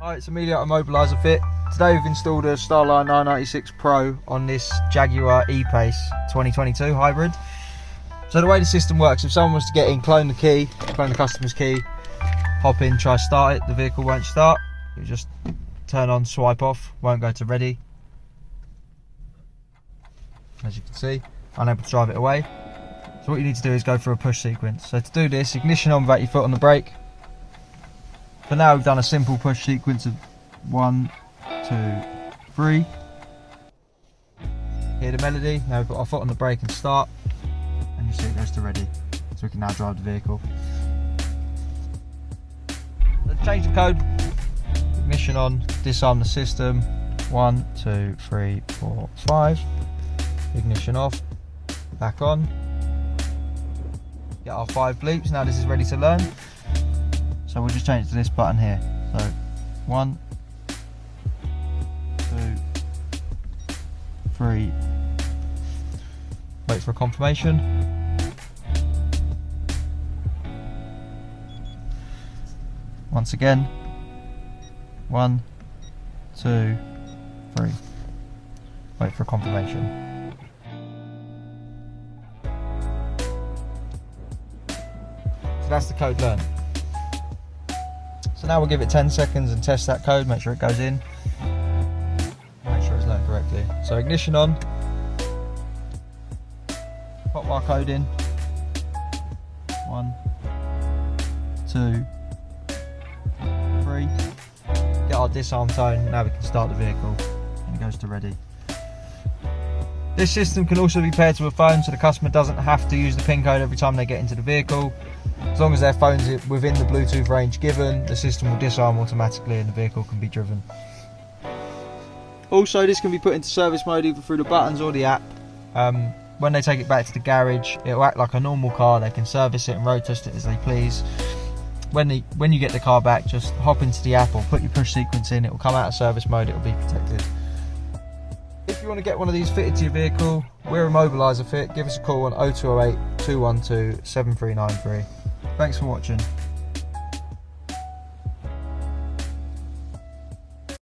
Hi, it's Immobiliser Fit. Today we've installed a Starline i96 Pro on this Jaguar E-Pace 2022 hybrid. So the way the system works, if someone was to get in, clone the customer's key, hop in, try start it, the vehicle won't start. You just turn on, swipe off, won't go to ready. As you can see, unable to drive it away. So what you need to do is go through a push sequence. So to do this, ignition on without your foot on the brake. For now we've done a simple push sequence of 1, 2, 3. Hear the melody, now we've got our foot on the brake and start. And you see it goes to ready. So we can now drive the vehicle. Let's change the code. Ignition on, disarm the system. 1, 2, 3, 4, 5. Ignition off, back on. Get our 5 bleeps, now this is ready to learn. So we'll just change it to this button here. So 1, 2, 3. Wait for a confirmation. Once again. 1, 2, 3. Wait for a confirmation. So that's the code learned. So now we'll give it 10 seconds and test that code, make sure it goes in. Make sure it's learned correctly. So ignition on. Pop our code in. 1, 2, 3. Get our disarm tone, now we can start the vehicle and it goes to ready. This system can also be paired to a phone, so the customer doesn't have to use the PIN code every time they get into the vehicle. As long as their phone's within the Bluetooth range given, the system will disarm automatically and the vehicle can be driven. Also, this can be put into service mode either through the buttons or the app. When they take it back to the garage, it will act like a normal car. They can service it and road test it as they please. When you get the car back, just hop into the app or put your push sequence in. It will come out of service mode, it will be protected. If you want to get one of these fitted to your vehicle, we're Immobiliser Fit. Give us a call on 0208 212 7393. Thanks for watching.